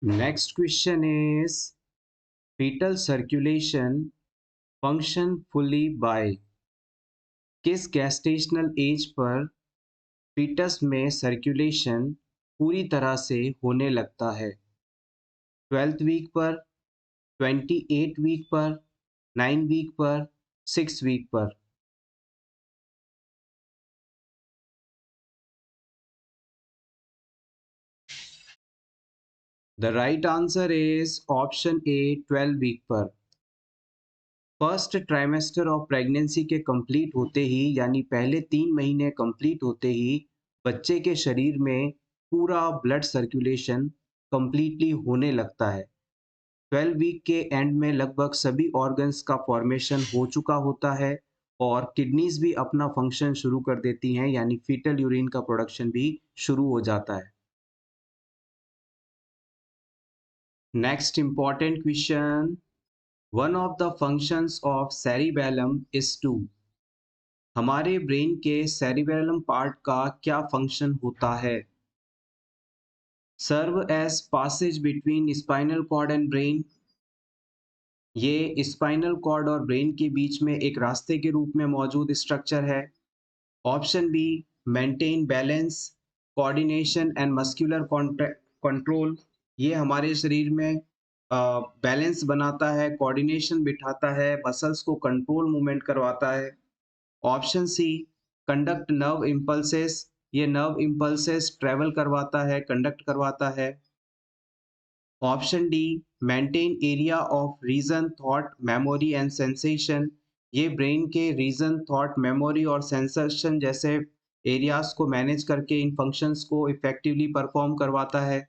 Next question is fetal circulation function fully by किस gestational as per foetus में circulation पूरी तरह से होने लगता है? 12th वीक पर, 28 वीक पर, 9 वीक पर, 6 वीक पर? The right answer is option A, 12 week पर। फर्स्ट ट्राइमेस्टर ऑफ प्रेगनेंसी के कंप्लीट होते ही यानी पहले 3 महीने कंप्लीट होते ही बच्चे के शरीर में पूरा ब्लड सर्कुलेशन कंप्लीटली होने लगता है। 12 वीक के एंड में लगभग सभी ऑर्गन्स का फॉर्मेशन हो चुका होता है और किडनीज भी अपना फंक्शन शुरू कर देती हैं यानी फीटल यूरिन का प्रोडक्शन भी शुरू हो जाता है। Next important question, one of the functions of cerebellum is to, हमारे ब्रेन के सेरिबेलम पार्ट का क्या फंक्शन होता है? Serve as passage between spinal cord and brain, ये स्पाइनल कॉर्ड और ब्रेन के बीच में एक रास्ते के रूप में मौजूद स्ट्रक्चर है। Option B, maintain balance, coordination and muscular control, ये हमारे शरीर में बैलेंस बनाता है, कोऑर्डिनेशन बिठाता है, मसल्स को कंट्रोल मूवमेंट करवाता है। Option C, conduct nerve impulses, ये नर्व इम्पल्सेस ट्रेवल करवाता है, कंडक्ट करवाता है। Option D, maintain area of reason thought memory and sensation, ये ब्रेन के रीजन थॉट मेमोरी और सेंसेशन जैसे एरियाज को मैनेज करके इन फंक्शंस को इफेक्टिवली परफॉर्म करवाता है।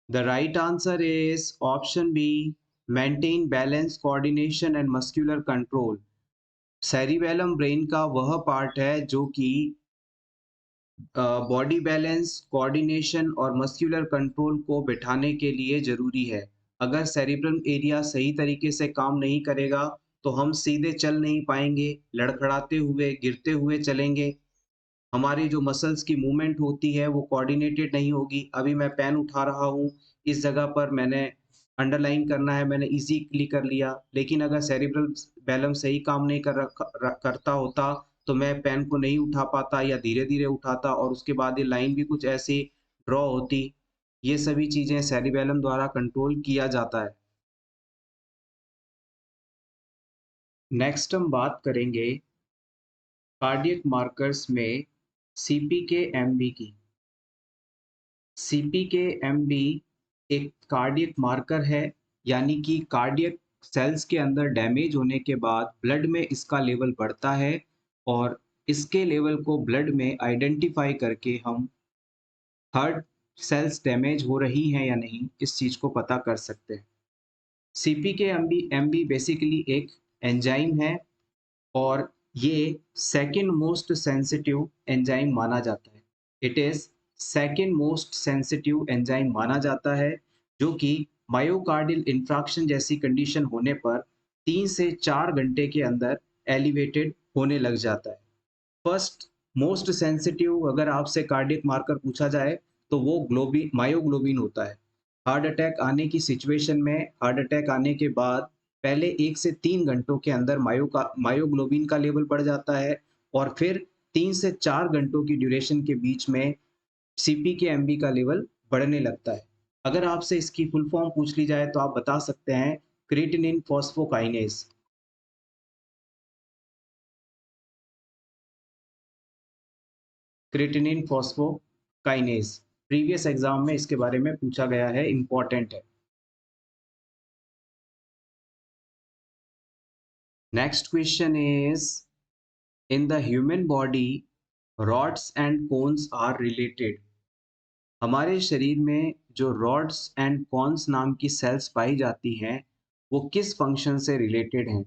The right answer is option B, maintain balance, coordination and muscular control. Cerebellum brain का वह पार्ट है जो कि बॉडी बैलेंस, कोऑर्डिनेशन और मस्कुलर कंट्रोल को बिठाने के लिए ज़रूरी है। अगर सेरिब्रम एरिया सही तरीके से काम नहीं करेगा, तो हम सीधे चल नहीं पाएँगे, लड़खड़ाते हुए, गिरते हुए चलेंगे। हमारी जो मसल्स की मूवमेंट होती है, वो कोऑर्डिनेटेड नहीं होगी। अभी मैं पेन उठा रहा हूँ, इस जगह पर मैंने अंडरलाइन करना है, मैंने ईज़िली कर लिया। लेकिन अगर सेरिब्रल बैलम सही काम नहीं कर रखा करता होता, तो मैं पेन को नहीं उठा पाता या धीरे-धीरे उठाता और उसके बाद ये लाइन भी कुछ ऐसी ड्रॉ होती। ये सभी चीज़ें सेरिबैलम द्वारा कंट्रोल किया जाता है। नेक्स्ट हम बात करेंगे कार्डियक मार्कर्स में सीपीके-एमबी की। सीपीके-एमबी एक कार्डियक मार्कर है, यानी कि कार्डियक सेल्स के अंदर डैमेज होने के बाद ब्लड में इसका लेवल बढ़ता है और इसके लेवल को ब्लड में आइडेंटिफाई करके हम हार्ट सेल्स डैमेज हो रही हैं या नहीं, इस चीज़ को पता कर सकते हैं। सीपीके-एमबी बेसिकली एक एंजाइम है और ये सेकंड मोस्ट सेंसिटिव एंजाइम माना जाता है। It is second most sensitive enzyme माना जाता है, जो कि मायोकार्डियल इंफ्राक्शन जैसी कंडीशन होने पर 3 से 4 घंटे के अंदर एलिवेटेड होने लग जाता है। फर्स्ट मोस्ट सेंसिटिव अगर आपसे कार्डियक मार्कर पूछा जाए, तो वो मायोग्लोबिन होता है। हार्ट अटैक आने की सिचुएशन में हार्ट अटैक आने के बाद पहले 1 से 3 घंटों के अंदर मायोग्लोबिन का लेवल बढ़ जाता है और फिर 3 से 4 घंटों की ड्यूरेशन के बीच में सीपीके-एमबी का लेवल बढ़ने लगता है। अगर आपसे इसकी फुल फॉर्म पूछ ली जाए तो आप बता सकते हैं creatinine phosphokinase. Creatinine phosphokinase previous exam में इसके बारे में पूछा गया है, इंपॉर्टेंट है। Next question is, in the human body rods and cones are related, हमारे शरीर में जो रॉड्स एंड कॉन्स नाम की सेल्स पाई जाती हैं वो किस फंक्शन से रिलेटेड हैं?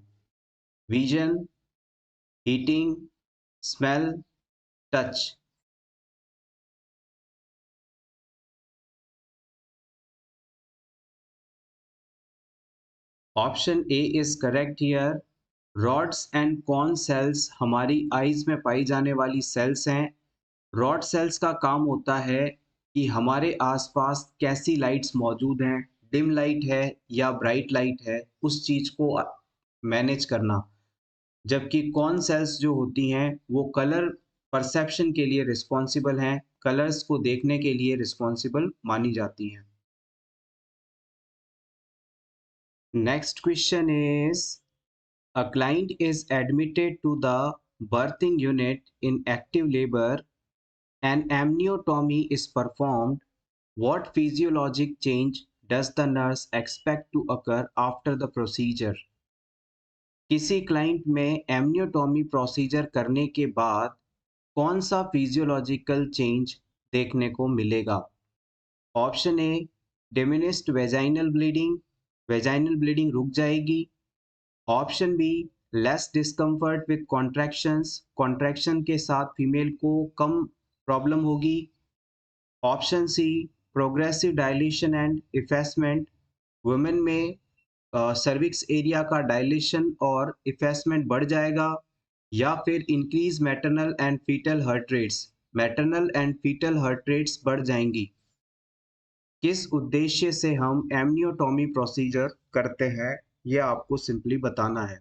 Vision, heating, smell, touch? Option A is correct here, rods and cone cells हमारी आईज में पाई जाने वाली सेल्स हैं। रॉड सेल्स का काम होता है कि हमारे आसपास कैसी लाइट्स मौजूद हैं, डिम लाइट है या ब्राइट लाइट है, उस चीज़ को मैनेज करना। जबकि कॉन सेल्स जो होती हैं वो कलर परसेप्शन के लिए रिस्पॉन्सिबल हैं, कलर्स को देखने के लिए रिस्पॉन्सिबल मानी जाती हैं। Next question is a client is admitted to the birthing unit in active labor. An amniotomy is performed. What physiologic change does the nurse expect to occur after the procedure? किसी client में amniotomy procedure करने के बाद कौन सा physiological change देखने को मिलेगा? Option A, diminished vaginal bleeding रुक जाएगी। Option B, less discomfort with contractions, contraction के साथ फीमेल को कम प्रॉब्लम होगी। Option C, progressive dilation and effacement, women में सर्विक्स एरिया का डायलेशन और इफेसमेंट बढ़ जाएगा। या फिर increase maternal and foetal heart rates बढ़ जाएंगी। किस उद्देश्य से हम एमनियोटॉमी प्रोसीजर करते हैं, ये आपको सिंपली बताना है।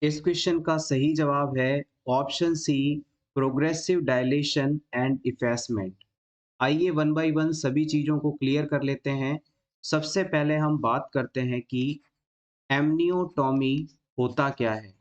इस क्वेश्चन का सही जवाब है option C, progressive dilation and effacement. आइए वन बाय वन सभी चीज़ों को क्लियर कर लेते हैं। सबसे पहले हम बात करते हैं कि एमनियोटॉमी होता क्या है।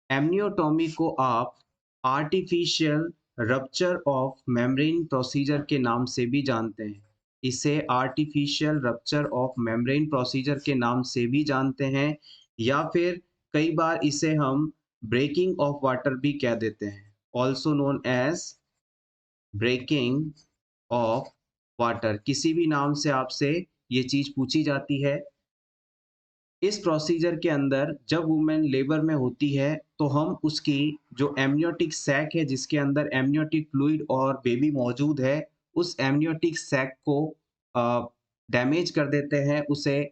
एमनियोटॉमी को आप artificial rupture of membrane procedure के नाम से भी जानते हैं। इसे artificial rupture of membrane procedure के नाम से भी जानते हैं, या फिर कई बार इसे हम ब्रेकिंग ऑफ वाटर भी कह देते हैं, also known as breaking of water. किसी भी नाम से आपसे ये चीज़ पूछी जाती है। इस प्रोसीजर के अंदर जब वुमेन लेबर में होती है तो हम उसकी जो एमनियोटिक सैक है, जिसके अंदर एमनियोटिक फ्लूइड और बेबी मौजूद है, उस एमनियोटिक सैक को डैमेज कर देते हैं, उसे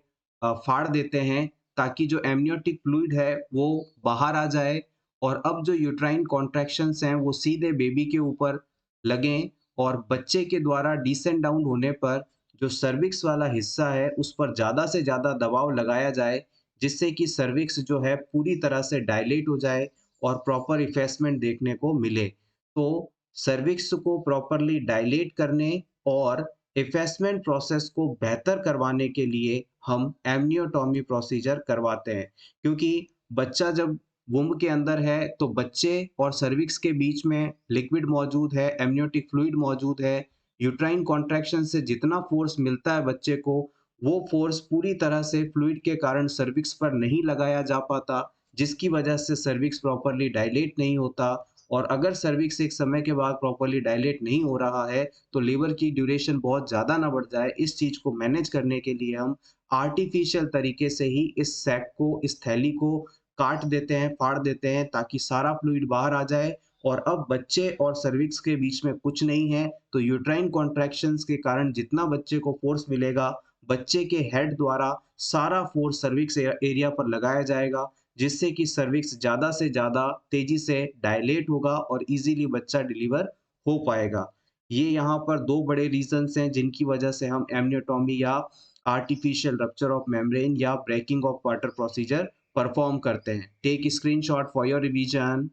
फाड़ देते हैं, ताकि जो एमनियोटिक फ्लूइड है वो बाहर आ जाए और अब जो यूट्राइन कॉन्ट्रैक्शंस हैं वो सीधे बेबी के ऊपर लगें और बच्चे के द्वारा डिसेंड डाउन होने पर जो सर्विक्स वाला हिस्सा है उस पर ज़्यादा से ज़्यादा दबाव लगाया जाए, जिससे कि सर्विक्स जो है पूरी तरह से डायलेट हो जाए और प्रॉपर इफेसमेंट देखने को मिले। तो सर्विक्स को प्रॉपरली डायलेट करने और इफेसमेंट प्रोसेस को बेहतर करवाने के लिए हम एमनियोटॉमी प्रोसीजर करवाते हैं। क्योंकि बच्चा जब वुम्ब के अंदर है तो बच्चे और सर्विक्स के बीच में लिक्विड मौजूद है, एमनियोटिक फ्लूइड मौजूद है। यूट्राइन कॉन्ट्रैक्शन से जितना फोर्स मिलता है बच्चे को, वो फोर्स पूरी तरह से फ्लूइड के कारण सर्विक्स पर नहीं लगाया जा पाता, जिसकी वजह से सर्विक्स प्रॉपरली डायलेट नहीं होता। और अगर सर्विक्स एक समय के बाद प्रॉपरली डायलेट नहीं हो रहा है तो लेबर की ड्यूरेशन बहुत ज़्यादा ना बढ़ जाए, इस चीज़ को मैनेज करने के लिए हम आर्टिफिशियल तरीके से ही इस सैक को, इस थैली को काट देते हैं, फाड़ देते हैं, ताकि सारा फ्लूइड बाहर आ जाए। और अब बच्चे और सर्विक्स के बीच में कुछ नहीं है, तो यूट्राइन कॉन्ट्रैक्शंस के कारण जितना बच्चे को फोर्स मिलेगा, बच्चे के हेड द्वारा सारा फोर्स सर्विक्स एरिया पर लगाया जाएगा, जिससे कि सर्विक्स ज़्यादा से ज़्यादा तेजी से डायलेट होगा और इजीली बच्चा डिलीवर हो पाएगा। ये यहाँ पर दो बड़े रीजंस हैं जिनकी वजह से हम एमनियोटॉमी या आर्टिफिशियल रप्चर ऑफ मेम्ब्रेन या breaking of water procedure perform करते हैं। Take screenshot for your revision.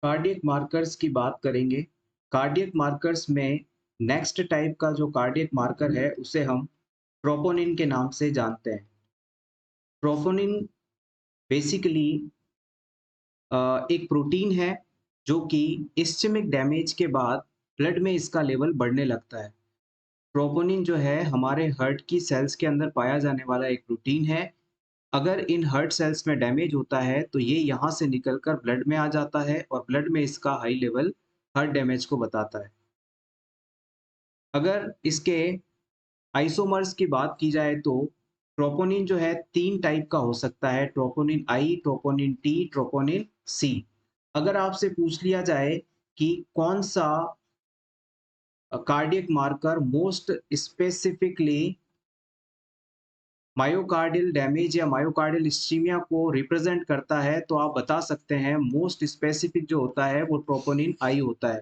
Cardiac markers की बात करेंगे। कार्डियक मार्कर्स में नेक्स्ट टाइप का जो कार्डियक मार्कर है उसे हम ट्रोपोनिन के नाम से जानते हैं। ट्रोपोनिन बेसिकली एक प्रोटीन है जो कि इस्चेमिक डैमेज के बाद ब्लड में इसका लेवल बढ़ने लगता है। ट्रोपोनिन जो है हमारे हार्ट की सेल्स के अंदर पाया जाने वाला एक प्रोटीन है। अगर इन हार्ट सेल्स में डैमेज होता है तो ये यहाँ से निकलकर ब्लड में आ जाता है और ब्लड में इसका हाई लेवल हार्ट डैमेज को बताता है। अगर इसके आइसोमर्स की बात की जाए तो ट्रोपोनिन जो है 3 टाइप का हो सकता है, troponin I, troponin T, troponin C. अगर आपसे पूछ लिया जाए कि कौन सा cardiac marker most specifically myocardial damage या मायोकार्डियल इस्चीमिया को रिप्रेजेंट करता है, तो आप बता सकते हैं मोस्ट स्पेसिफिक जो होता है वो ट्रोपोनिन आई होता है।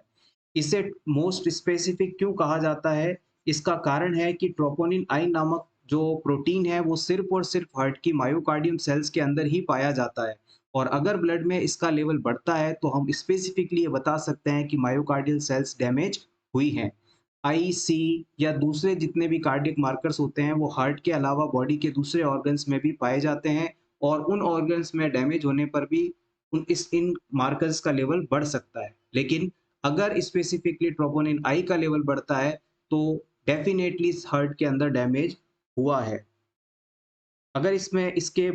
इसे मोस्ट स्पेसिफिक क्यों कहा जाता है? इसका कारण है कि ट्रोपोनिन आई नामक जो प्रोटीन है वो सिर्फ और सिर्फ हार्ट की मायोकार्डियम सेल्स के अंदर ही पाया जाता है, और अगर ब्लड में इसका लेवल बढ़ता है तो हम स्पेसिफिकली ये बता सकते हैं कि मायोकार्डियल सेल्स डैमेज हुई हैं। आईसी या दूसरे जितने भी कार्डियक मार्कर्स होते हैं वो हार्ट के अलावा बॉडी के दूसरे ऑर्गन्स में भी पाए जाते हैं, और उन ऑर्गन्स में डैमेज होने पर भी इन मार्कर्स का लेवल बढ़ सकता है। लेकिन अगर स्पेसिफिकली ट्रोपोनिन आई का लेवल बढ़ता है तो डेफिनेटली हार्ट के अंदर डैमेज हुआ है। अगर इसमें इसके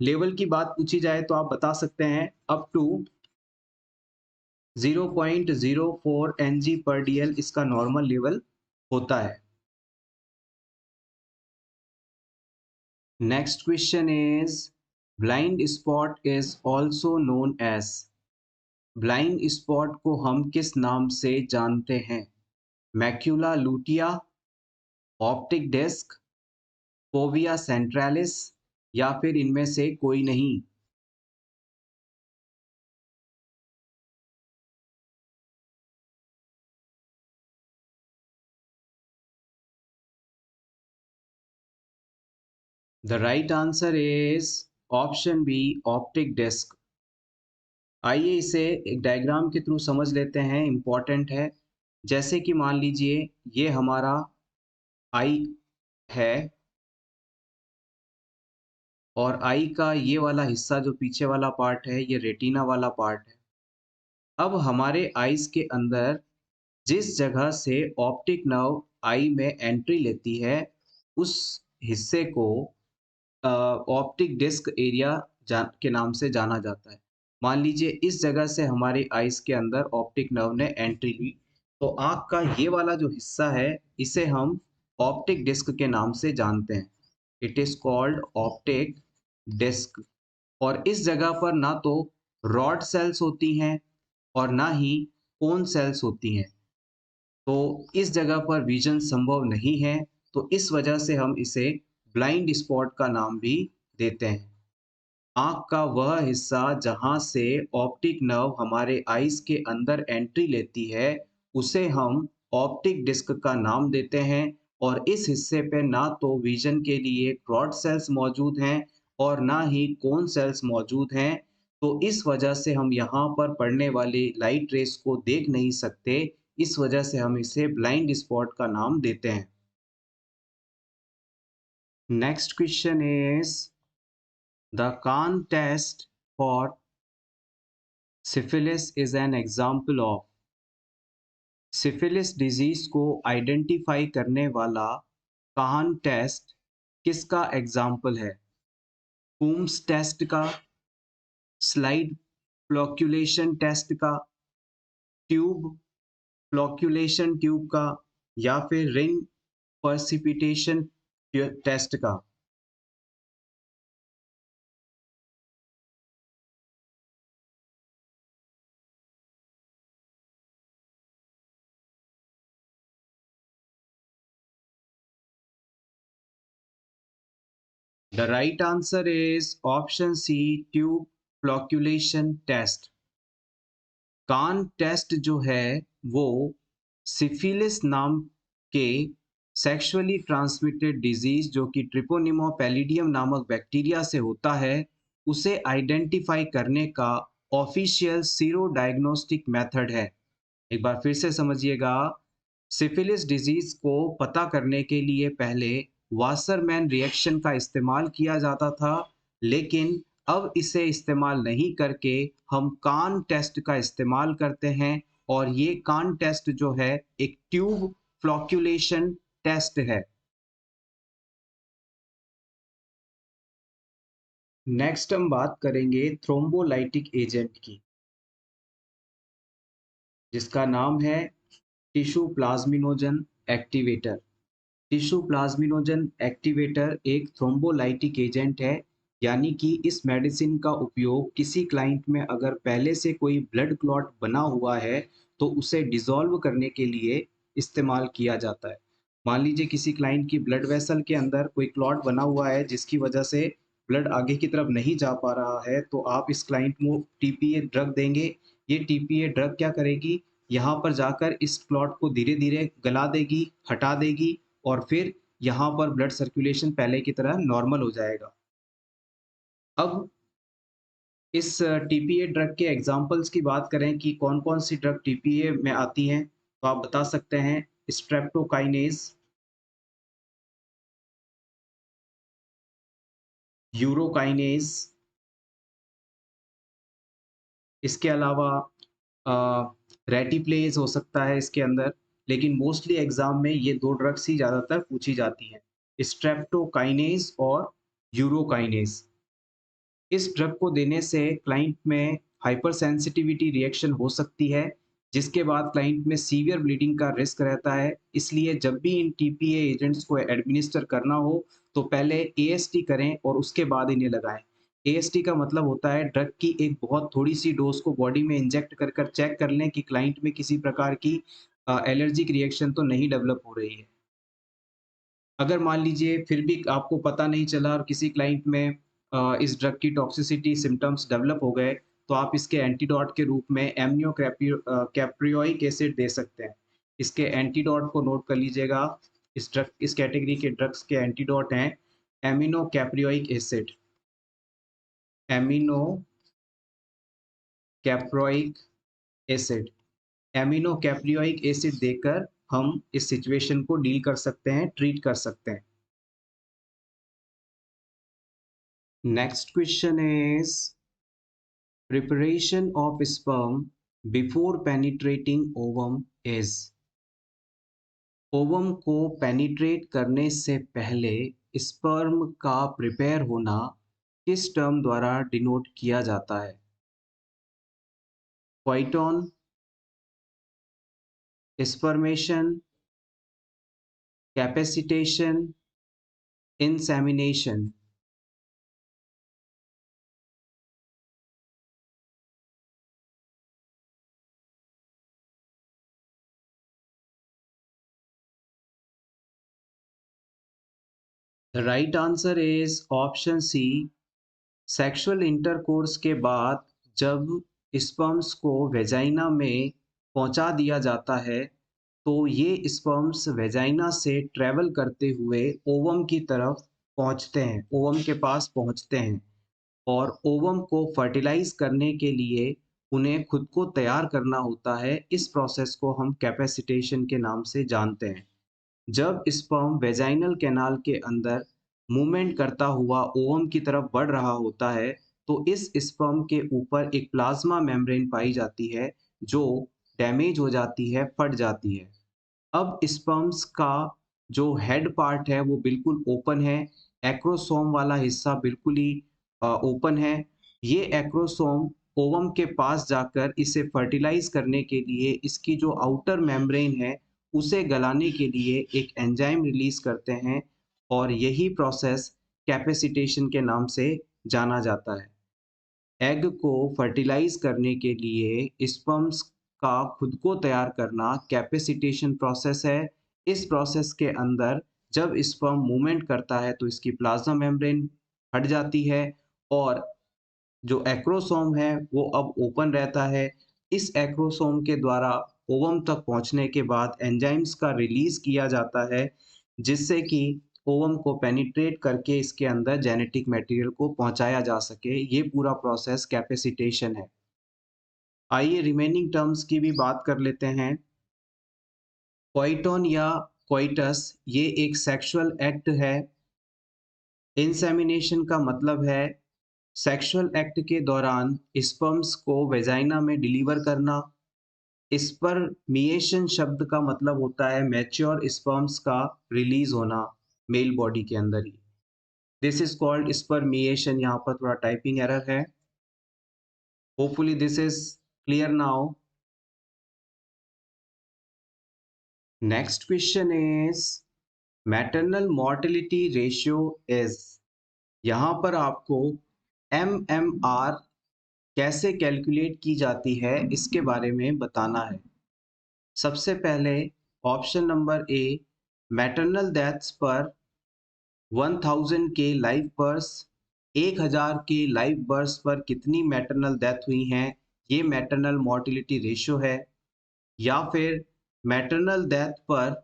लेवल की बात पूछी जाए तो आप बता सकते हैं अप टू 0.04 Ng/dl इसका नॉर्मल लेवल होता है। Next question is blind spot is also known as. Blind spot को हम किस नाम से जानते हैं? Macula lutea, optic disc, fovea centralis, या फिर इनमें से कोई नहीं? The right answer is option B, optic disc. आइए इसे एक डायग्राम के थ्रू समझ लेते हैं, इंपॉर्टेंट है। जैसे कि मान लीजिए ये हमारा आई है, और आई का ये वाला हिस्सा जो पीछे वाला पार्ट है ये रेटिना वाला पार्ट है। अब हमारे आईज के अंदर जिस जगह से ऑप्टिक नर्व आई में एंट्री लेती है उस हिस्से को ऑप्टिक डिस्क एरिया के नाम से जाना जाता है। मान लीजिए इस जगह से हमारे आईज के अंदर ऑप्टिक नर्व ने एंट्री ली, तो आँख का ये वाला जो हिस्सा है इसे हम ऑप्टिक डिस्क के नाम से जानते हैं। It is called optic disc. और इस जगह पर ना तो रॉड सेल्स होती हैं और ना ही कोन सेल्स होती हैं, तो इस जगह पर विजन संभव नहीं है। तो इस वजह से हम इसे ब्लाइंड स्पॉट का नाम भी देते हैं। आँख का वह हिस्सा जहाँ से ऑप्टिक नर्व हमारे आइज के अंदर एंट्री लेती है उसे हम ऑप्टिक डिस्क का नाम देते हैं, और इस हिस्से पे ना तो विजन के लिए रॉड सेल्स मौजूद हैं और ना ही कोन सेल्स मौजूद हैं। तो इस वजह से हम यहाँ पर पड़ने वाली लाइट रेस को देख नहीं सकते। इस वजह से हम इसे ब्लाइंड स्पॉट का नाम देते हैं। Next question is the Kahn test for syphilis is an example of. Syphilis disease को आइडेंटिफाई करने वाला कान टेस्ट किसका एग्जाम्पल है? कूम्स टेस्ट का, स्लाइड फ्लोक्यूलेशन टेस्ट का, ट्यूब फ्लोक्यूलेशन ट्यूब का, या फिर रिंग पर्सिपिटेशन टेस्ट का? The right answer is option C, tube flocculation test. Kahn test जो है वो सिफिलिस नाम के सेक्सुअली ट्रांसमिटेड डिजीज जो कि ट्रिपोनिमा पैलिडियम नामक बैक्टीरिया से होता है उसे आइडेंटिफाई करने का ऑफिशियल सीरो डायग्नोस्टिक मेथड है। एक बार फिर से समझिएगा, सिफिलिस डिजीज को पता करने के लिए पहले वासरमैन रिएक्शन का इस्तेमाल किया जाता था, लेकिन अब इसे इस्तेमाल नहीं करके हम कान टेस्ट का इस्तेमाल करते हैं, और ये कान टेस्ट जो है एक ट्यूब फ्लोक्यूलेशन टेस्ट है। नेक्स्ट हम बात करेंगे थ्रोम्बोलाइटिक एजेंट की, जिसका नाम है tissue plasminogen activator. Tissue plasminogen activator एक थ्रोम्बोलाइटिक एजेंट है, यानी कि इस मेडिसिन का उपयोग किसी क्लाइंट में अगर पहले से कोई ब्लड क्लॉट बना हुआ है तो उसे डिसॉल्व करने के लिए इस्तेमाल किया जाता है। मान लीजिए किसी क्लाइंट की ब्लड वेसल के अंदर कोई क्लॉट बना हुआ है जिसकी वजह से ब्लड आगे की तरफ नहीं जा पा रहा है, तो आप इस क्लाइंट को टीपीए ड्रग देंगे। ये टीपीए ड्रग क्या करेगी, यहाँ पर जाकर इस क्लॉट को धीरे-धीरे गला देगी, हटा देगी और फिर यहाँ पर ब्लड सर्कुलेशन पहले की तरह नॉर्मल हो जाएगा। अब इस टीपीए ड्रग के एग्जाम्पल्स की बात करें कि कौन-कौन सी ड्रग टीपीए में आती हैं, तो आप बता सकते हैं स्ट्रेप्टोकाइनेज, यूरोकाइनेज, इसके अलावा रेटिप्लेज हो सकता है इसके अंदर, लेकिन मोस्टली एग्जाम में ये 2 ड्रग्स ही ज़्यादातर पूछी जाती हैं, स्ट्रेप्टोकाइनेज और यूरोकाइनेज। इस ड्रग को देने से क्लाइंट में हाइपर सेंसिटिविटी रिएक्शन हो सकती है, जिसके बाद क्लाइंट में सीवियर ब्लीडिंग का रिस्क रहता है। इसलिए जब भी इन टीपीए एजेंट्स को एडमिनिस्टर करना हो, तो पहले एएसटी करें और उसके बाद इन्हें लगाएँ। एएसटी का मतलब होता है ड्रग की एक बहुत थोड़ी-सी डोज़ को बॉडी में इंजेक्ट कर चेक कर लें कि क्लाइंट में किसी प्रकार की एलर्जिक रिएक्शन तो नहीं डेवलप हो रही है। अगर मान लीजिए फिर भी आपको पता नहीं चला और किसी क्लाइंट में इस ड्रग की टॉक्सिसिटी सिम्पटम्स डेवलप हो गए, तो आप इसके एंटीडोट के रूप में कैप्रियोइक एसिड दे सकते हैं। इसके एंटीडोट को नोट कर लीजिएगा। इस कैटेगरी के ड्रग्स के एंटीडोट हैं amino caproic acid, amino caproic acid. Amino caproic acid देकर हम इस सिचुएशन को डील कर सकते हैं, ट्रीट कर सकते हैं। Next question is preparation of sperm before penetrating ovum is। Ovum को पेनिट्रेट करने से पहले स्पर्म का प्रिपेयर होना किस टर्म द्वारा डिनोट किया जाता है? Coition, spermiation, capacitation, insemination. The right answer is option C. Sexual intercourse के बाद जब स्पर्म्स को वेजाइना में पहुंचा दिया जाता है, तो ये स्पर्म्स वेजाइना से ट्रैवल करते हुए ओवम की तरफ पहुंचते हैं, ओवम के पास पहुंचते हैं और ओवम को फर्टिलाइज करने के लिए उन्हें खुद को तैयार करना होता है। इस प्रोसेस को हम कैपेसिटेशन के नाम से जानते हैं। जब स्पर्म वेजाइनल कैनाल के अंदर मूवमेंट करता हुआ ओवम की तरफ बढ़ रहा होता है, तो इस स्पर्म के ऊपर एक प्लाज्मा मेम्ब्रेन पाई जाती है, जो डैमेज हो जाती है, फट जाती है। अब स्पर्म्स का जो हेड पार्ट है वो बिल्कुल ओपन है, एक्रोसोम वाला हिस्सा बिल्कुल ही ओपन है। ये एक्रोसोम ओवम के पास जाकर इसे फर्टिलाइज करने के लिए इसकी जो आउटर मेम्ब्रेन है उसे गलाने के लिए एक एंजाइम रिलीज करते हैं और यही प्रोसेस कैपेसिटेशन के नाम से जाना जाता है। एग को फर्टिलाइज करने के लिए स्पर्म्स का खुद को तैयार करना कैपेसिटेशन प्रोसेस है। इस प्रोसेस के अंदर जब स्पर्म मूवमेंट करता है तो इसकी प्लाज्मा मेम्ब्रेन हट जाती है और जो एक्रोसोम है वो अब ओपन रहता है। इस एक्रोसोम के द्वारा ओवम तक पहुंचने के बाद एंजाइम्स का रिलीज किया जाता है, जिससे कि ओवम को पेनिट्रेट करके इसके अंदर जेनेटिक मटेरियल को पहुंचाया जा सके। ये पूरा प्रोसेस कैपेसिटेशन है। आइए रिमेनिंग टर्म्स की भी बात कर लेते हैं। कोइटोन या कोइटस ये एक सेक्सुअल एक्ट है। इंसेमिनेशन का मतलब है सेक्सुअल एक्ट के दौरान स्पर्म्स को वेजाइना में डिलीवर करना। स्पर्मिएशन शब्द का मतलब होता है मैच्योर स्पर्म्स का रिलीज होना मेल बॉडी के अंदर ही। This is called spermiation. यहाँ पर थोड़ा टाइपिंग एरर है। Hopefully this is clear now. Next question is maternal mortality ratio is. यहाँ पर आपको MMR कैसे कैलकुलेट की जाती है इसके बारे में बताना है। सबसे पहले option number A, maternal deaths पर 1000 के लाइव बर्थ्स, 1000 के लाइव बर्थ्स पर कितनी मैटरनल डेथ हुई हैं, ये मैटरनल मोर्टिलिटी रेशियो है। या फिर मैटरनल डेथ पर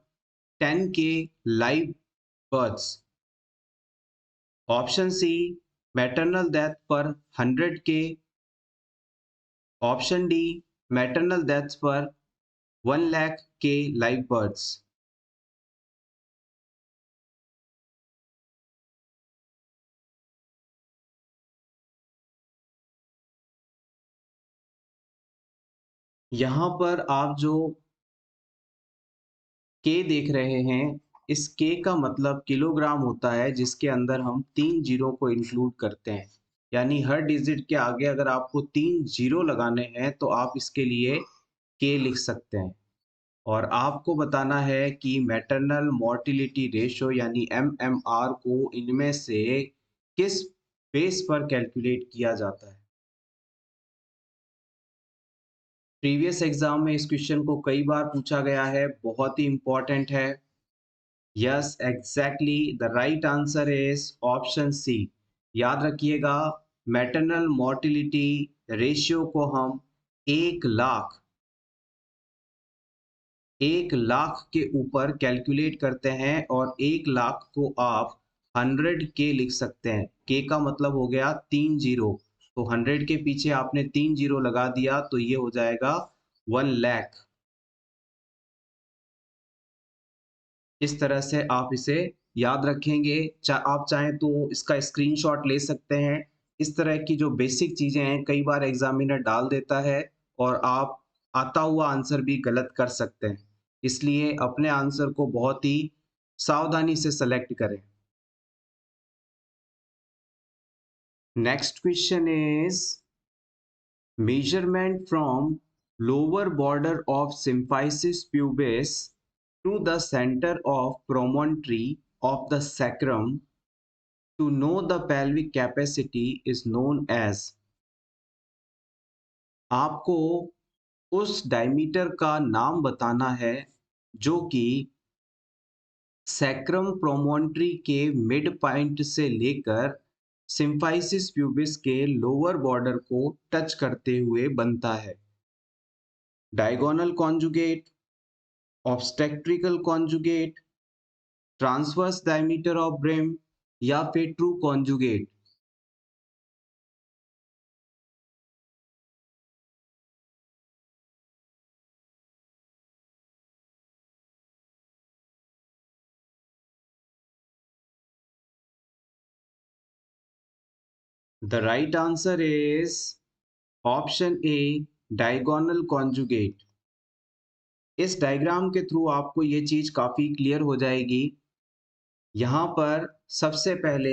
10 के live births. Option C, maternal death per 100 के। ऑप्शन डी, मैटरनल डेथ्स पर 1 लाख के लाइव बर्थ्स। यहाँ पर आप जो के देख रहे हैं, इस के का मतलब किलोग्राम होता है, जिसके अंदर हम 3 जीरो को इंक्लूड करते हैं। यानी हर डिजिट के आगे अगर आपको 3 जीरो लगाने हैं तो आप इसके लिए के लिख सकते हैं। और आपको बताना है कि मैटरनल मोर्टिलिटी रेशियो यानी एमएमआर को इनमें से किस बेस पर कैलकुलेट किया जाता है। प्रीवियस एग्जाम में इस क्वेश्चन को कई बार पूछा गया है, बहुत ही इंपॉर्टेंट है। Yes, exactly the right answer is option C. याद रखिएगा, मैटरनल मोर्टिलिटी रेशियो को हम 1 लाख 1 लाख के ऊपर कैलकुलेट करते हैं, और 1 लाख को आप 100 के लिख सकते हैं। के का मतलब हो गया 3 जीरो, तो 100 के पीछे आपने 3 जीरो लगा दिया तो ये हो जाएगा 1 लाख। इस तरह से आप इसे याद रखेंगे। आप चाहें तो इसका स्क्रीनशॉट ले सकते हैं। इस तरह की जो बेसिक चीजें हैं, कई बार एग्जामिनर डाल देता है और आप आता हुआ आंसर भी गलत कर सकते हैं। इसलिए अपने आंसर को बहुत ही सावधानी से सेलेक्ट करें। Next question is measurement from lower border of symphysis pubis to the center of promontory of the sacrum to know the pelvic capacity is known as। आपको उस डायमीटर का नाम बताना है जो कि सैक्रम प्रोमोन्ट्री के मिड पॉइंट से लेकर सिम्फाइसिस प्यूबिस के लोअर बॉर्डर को टच करते हुए बनता है। Diagonal conjugate, obstetrical conjugate, transverse diameter of brim, या फिर true conjugate. The right answer is option A, diagonal conjugate. इस डायग्राम के थ्रू आपको ये चीज काफी क्लियर हो जाएगी। यहाँ पर सबसे पहले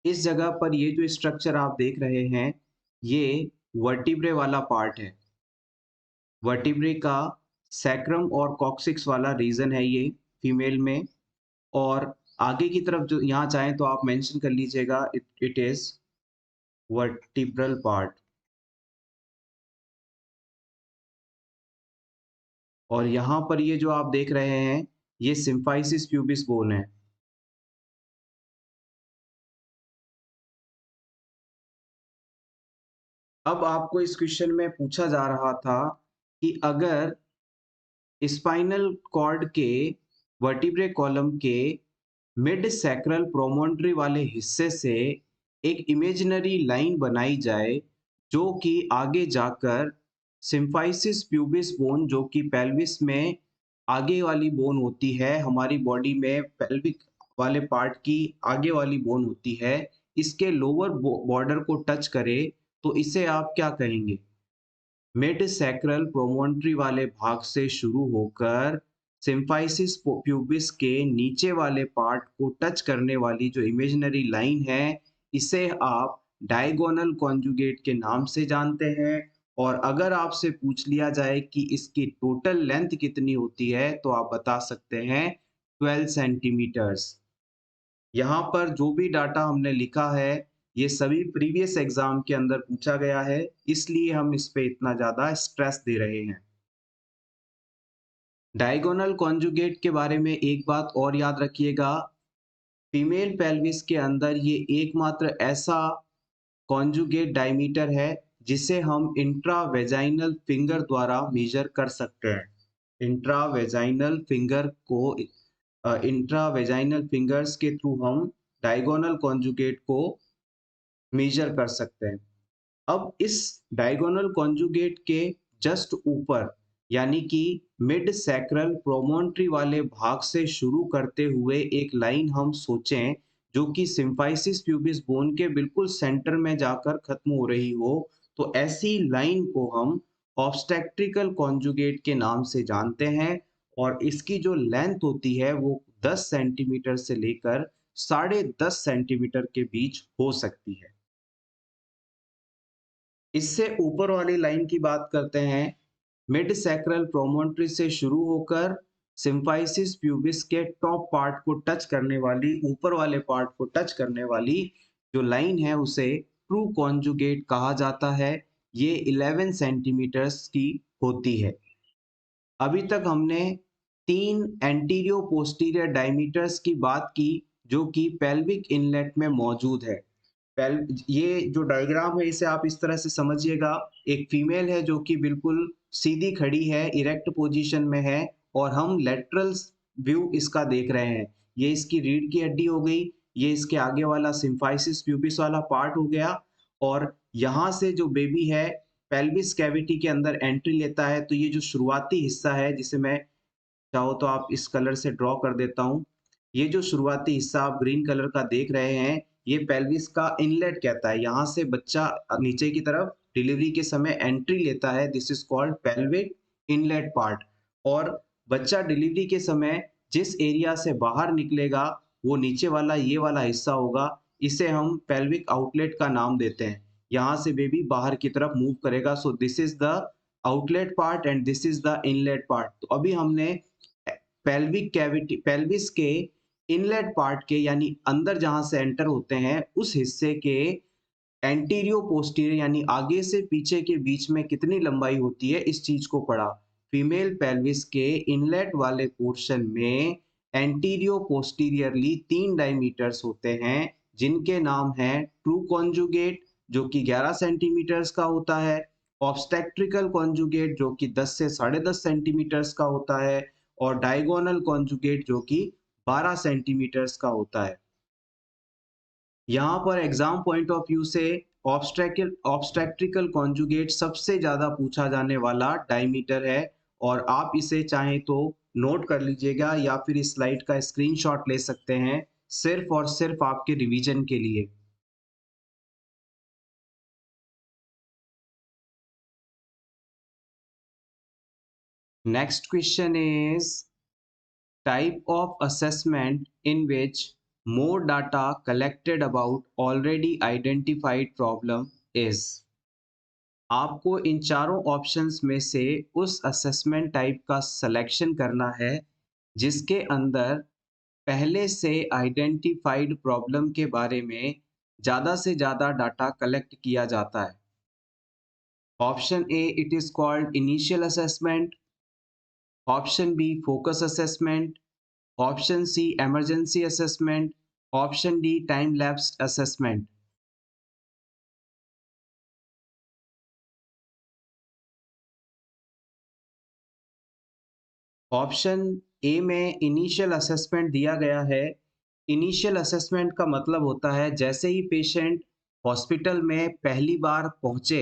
इस जगह पर ये जो स्ट्रक्चर आप देख रहे हैं, ये वर्टिब्रे वाला पार्ट है। वर्टिब्रे का सैक्रम और कॉक्सिक्स वाला रीजन है ये फीमेल में। और आगे की तरफ जो यहाँ चाहें तो आप मेंशन कर लीजिएगा, इट इज वर्टिब्रल पार्ट। और यहाँ पर ये जो आप देख रहे हैं, ये सिम्फाइसिस प्यूबिस बोन है। अब आपको इस क्वेश्चन में पूछा जा रहा था कि अगर स्पाइनल कॉर्ड के वर्टिब्रे कॉलम के मिड सैक्रल प्रोमोन्ट्री वाले हिस्से से एक इमेजिनरी लाइन बनाई जाए, जो कि आगे जाकर सिम्फाइसिस प्यूबिस बोन, जो कि पेल्विस में आगे वाली बोन होती है, हमारी बॉडी में पेल्विक वाले पार्ट की आगे वाली बोन होती है, इसके लोअर बॉर्डर को टच करे, तो इसे आप क्या कहेंगे? मिड सैक्रल प्रोमोन्ट्री वाले भाग से शुरू होकर सिम्फाइसिस प्यूबिस के नीचे वाले पार्ट को टच करने वाली जो इमेजिनरी लाइन है, इसे आप डायगोनल कॉन्जुगेट के नाम से जानते हैं। और अगर आपसे पूछ लिया जाए कि इसकी टोटल लेंथ कितनी होती है, तो आप बता सकते हैं 12 सेंटीमीटर्स। यहाँ पर जो भी डाटा हमने लिखा है, ये सभी प्रीवियस एग्जाम के अंदर पूछा गया है, इसलिए हम इस पे इतना ज़्यादा स्ट्रेस दे रहे हैं। डायगोनल कॉन्जुगेट के बारे में एक बात और याद रखिएगा, फीमेल पेल्विस के अंदर ये एकमात्र ऐसा कॉन्जुगेट डायमीटर है जिसे हम इंट्रावेजाइनल फिंगर द्वारा मेजर कर सकते हैं। इंट्रावेजाइनल फिंगर को इंट्रावेजाइनल फिंगर्स के थ्रू हम डायगोनल कॉन्जुगेट को मेजर कर सकते हैं। अब इस डायगोनल कॉन्जुगेट के जस्ट ऊपर यानी कि मिड सैक्रल प्रोमोन्ट्री वाले भाग से शुरू करते हुए एक लाइन हम सोचें जो कि सिम्फाइसिस प्यूबिस बोन के बिल्कुल सेंटर में जाकर खत्म हो रही हो, तो ऐसी लाइन को हम ऑब्स्टेट्रिकल कॉन्जुगेट के नाम से जानते हैं और इसकी जो लेंथ होती है वो 10 सेंटीमीटर से लेकर 10.5 सेंटीमीटर के बीच हो सकती है। इससे ऊपर वाली लाइन की बात करते हैं, मिड सैक्रल प्रोमोन्ट्री से शुरू होकर सिम्फाइसिस प्यूबिस के टॉप पार्ट को टच करने वाली, ऊपर वाले पार्ट को टच करने वाली जो लाइन है उसे ट्रू कॉन्जुगेट कहा जाता है। ये 11 सेंटीमीटर्स की होती है। अभी तक हमने 3 एंटीरियो पोस्टीरियर डायमीटर्स की बात की जो कि पेल्विक इनलेट में मौजूद है। ये जो डायग्राम है इसे आप इस तरह से समझिएगा, एक फीमेल है जो कि बिल्कुल सीधी खड़ी है, इरेक्ट पोजीशन में है और हम लेटरल व्यू इसका देख रहे हैं। ये इसकी रीढ़ की हड्डी हो गई, ये इसके आगे वाला सिम्फाइसिस प्यूबिस वाला पार्ट हो गया और यहाँ से जो बेबी है पेल्विस कैविटी के अंदर एंट्री लेता है, तो ये जो शुरुआती हिस्सा है जिसे मैं चाहो तो आप इस कलर से ड्रॉ कर देता हूँ। ये जो शुरुआती हिस्सा आप ग्रीन कलर का देख रहे हैं, ये पेल्विस का इनलेट कहता है। यहाँ से बच्चा नीचे की तरफ डिलीवरी के समय एंट्री लेता है, this is called pelvic inlet part. और बच्चा डिलीवरी के समय जिस एरिया से बाहर निकलेगा वो नीचे वाला ये वाला हिस्सा होगा, इसे हम पेल्विक आउटलेट का नाम देते हैं। यहाँ से बेबी बाहर की तरफ मूव करेगा, so this is the outlet part and this is the inlet part. तो अभी हमने पेल्विक कैविटी, पेल्विस के इनलेट पार्ट के यानी अंदर जहां से एंटर होते हैं उस हिस्से के एंटीरियो पोस्टीरियर यानी आगे से पीछे के बीच में कितनी लंबाई होती है इस चीज को पढ़ा। फीमेल पेल्विस के इनलेट वाले पोर्शन में एंटीरियो पोस्टीरियरली 3 डायमीटर्स होते हैं जिनके नाम हैं ट्रू कॉन्जुगेट जो कि 11 सेंटीमीटर्स का होता है, ऑब्स्टेट्रिकल कॉन्जुगेट जो कि 10 से 10.5 सेंटीमीटर्स का होता है और डायगोनल कॉन्जुगेट जो कि 12 सेंटीमीटर्स का होता है। यहाँ पर एग्जाम पॉइंट ऑफ व्यू से ऑब्स्टेट्रिकल कॉन्जुगेट सबसे ज्यादा पूछा जाने वाला डायमीटर है और आप इसे चाहें तो नोट कर लीजिएगा या फिर इस स्लाइड का स्क्रीनशॉट ले सकते हैं सिर्फ और सिर्फ आपके रिवीजन के लिए। Next question is type of assessment in which more data collected about already identified problem is। आपको इन चारों ऑप्शंस में से उस असेसमेंट टाइप का सिलेक्शन करना है जिसके अंदर पहले से आइडेंटिफाइड प्रॉब्लम के बारे में ज़्यादा से ज़्यादा डाटा कलेक्ट किया जाता है। Option A, it is called initial assessment. Option B, focus assessment. Option C, emergency assessment. Option D, time lapsed assessment. Option A में इनिशियल असेसमेंट दिया गया है। इनिशियल असेसमेंट का मतलब होता है जैसे ही पेशेंट हॉस्पिटल में पहली बार पहुंचे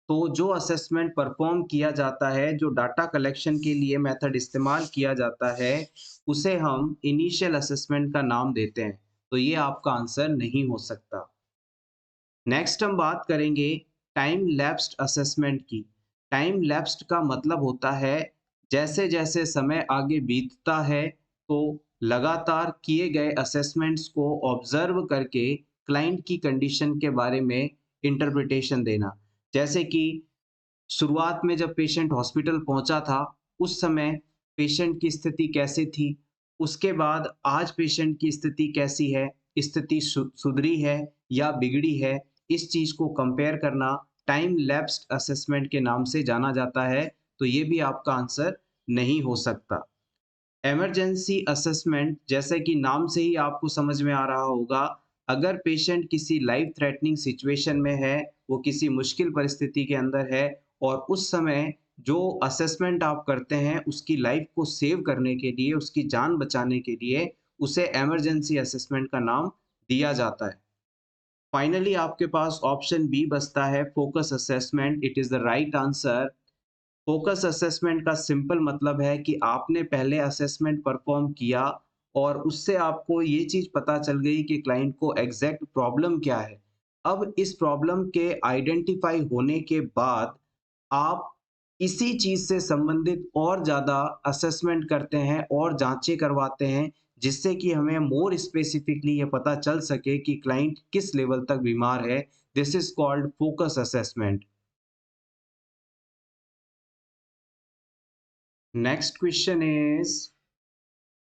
तो जो असेसमेंट परफॉर्म किया जाता है, जो डाटा कलेक्शन के लिए मेथड इस्तेमाल किया जाता है, उसे हम इनिशियल असेसमेंट का नाम देते हैं। तो ये आपका आंसर नहीं हो सकता। नेक्स्ट हम बात करेंगे टाइम लैप्स्ड असेसमेंट की। टाइम लैप्स्ड का मतलब होता है जैसे जैसे समय आगे बीतता है तो लगातार किए गए असेसमेंट्स को ऑब्जर्व करके क्लाइंट की कंडीशन के बारे में इंटरप्रिटेशन देना। जैसे कि शुरुआत में जब पेशेंट हॉस्पिटल पहुंचा था उस समय पेशेंट की स्थिति कैसी थी, उसके बाद आज पेशेंट की स्थिति कैसी है, स्थिति सुधरी है या बिगड़ी है, इस चीज को कंपेयर करना टाइम लैप्स्ड असेसमेंट के नाम से जाना जाता है। तो ये भी आपका आंसर नहीं हो सकता। इमरजेंसी असेसमेंट, जैसे कि नाम से ही आपको समझ में आ रहा होगा, अगर पेशेंट किसी लाइफ थ्रेटनिंग सिचुएशन में है, वो किसी मुश्किल परिस्थिति के अंदर है और उस समय जो असेसमेंट आप करते हैं, उसकी लाइफ को सेव करने के लिए, उसकी जान बचाने के लिए, उसे इमरजेंसी असेसमेंट का नाम दिया जाता है। फाइनली आपके पास ऑप्शन बी बचता है, focus assessment. It is the right answer. Focus assessment का सिंपल मतलब है कि आपने पहले असेसमेंट परफॉर्म किया और उससे आपको ये चीज़ पता चल गई कि क्लाइंट को एग्जैक्ट प्रॉब्लम क्या है। अब इस प्रॉब्लम के आइडेंटिफाई होने के बाद आप इसी चीज़ से संबंधित और ज़्यादा असेसमेंट करते हैं और जाँचें करवाते हैं, जिससे कि हमें मोर स्पेसिफिकली ये पता चल सके कि क्लाइंट किस लेवल तक बीमार है। This is called focus assessment. Next question is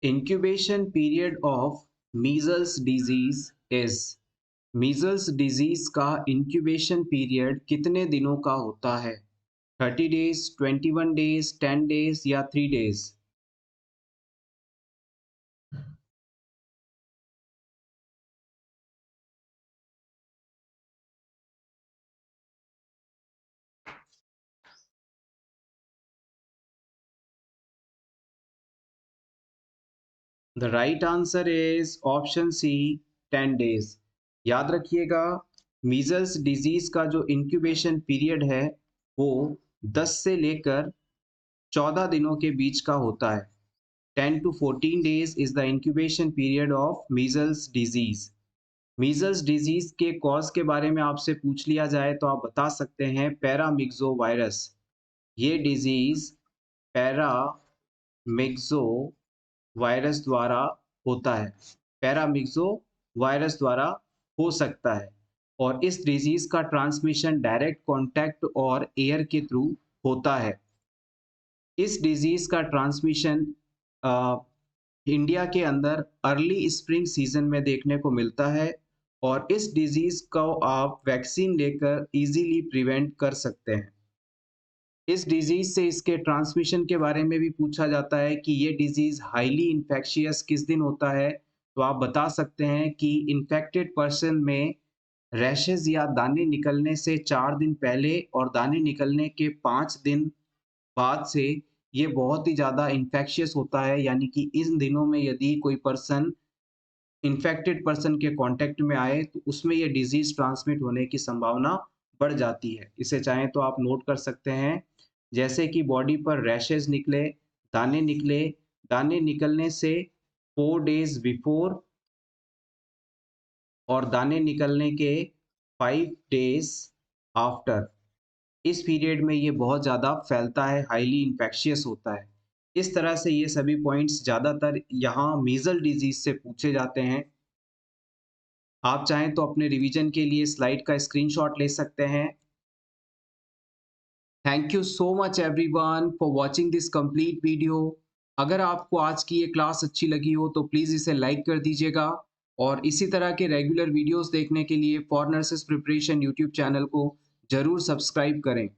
incubation period of measles disease is। measles disease का incubation period कितने दिनों का होता है? 30 days, 21 days, 10 days या 3 days? The right answer is option C, 10 days। याद रखिएगा, मीजल्स डिजीज का जो इंक्यूबेशन पीरियड है वो 10 से लेकर 14 दिनों के बीच का होता है। 10 to 14 days is the incubation period of measles disease। Measles disease के कॉज के बारे में आपसे पूछ लिया जाए तो आप बता सकते हैं पैरामिक्सो वायरस। ये डिजीज पैरामिक्सो वायरस द्वारा होता है। पैरामिक्सो वायरस द्वारा हो सकता है और इस डिजीज का ट्रांसमिशन डायरेक्ट कांटेक्ट और एयर के थ्रू होता है। इस डिजीज का ट्रांसमिशन इंडिया के अंदर अर्ली स्प्रिंग सीजन में देखने को मिलता है और इस डिजीज को आप वैक्सीन लेकर इजीली प्रिवेंट कर सकते हैं। इस डिजीज से इसके ट्रांसमिशन के बारे में भी पूछा जाता है कि ये डिजीज हाईली इन्फेक्शियस किस दिन होता है, तो आप बता सकते हैं कि इन्फेक्टेड पर्सन में रैशेज या दाने निकलने से 4 दिन पहले और दाने निकलने के 5 दिन बाद से ये बहुत ही ज़्यादा इन्फेक्शियस होता है, यानी कि इन दिनों में यदि कोई पर्सन इन्फेक्टेड पर्सन के कांटेक्ट में आए तो उसमें ये डिजीज़ ट्रांसमिट होने की संभावना बढ़ जाती है। इसे चाहें तो आप नोट कर सकते हैं, जैसे कि बॉडी पर रैशेज़ निकले, दाने निकलने से 4 डेज़ बिफोर और दाने निकलने के 5 डेज़ आफ्टर। इस पीरियड में ये बहुत ज़्यादा फैलता है, हाईली इन्फेक्शियस होता है। इस तरह से ये सभी पॉइंट्स ज़्यादातर यहाँ मीज़ल डिज़ीज़ से पूछे जाते हैं। आप चाहें तो अपने रिवीजन के लिए स्लाइड का स्क्रीनशॉट ले सकते हैं। Thank you so much everyone for watching this complete video. अगर आपको आज की ये क्लास अच्छी लगी हो तो प्लीज़ इसे लाइक कर दीजिएगा और इसी तरह के रेगुलर वीडियोस देखने के लिए for nurses preparation YouTube channel को ज़रूर सब्सक्राइब करें।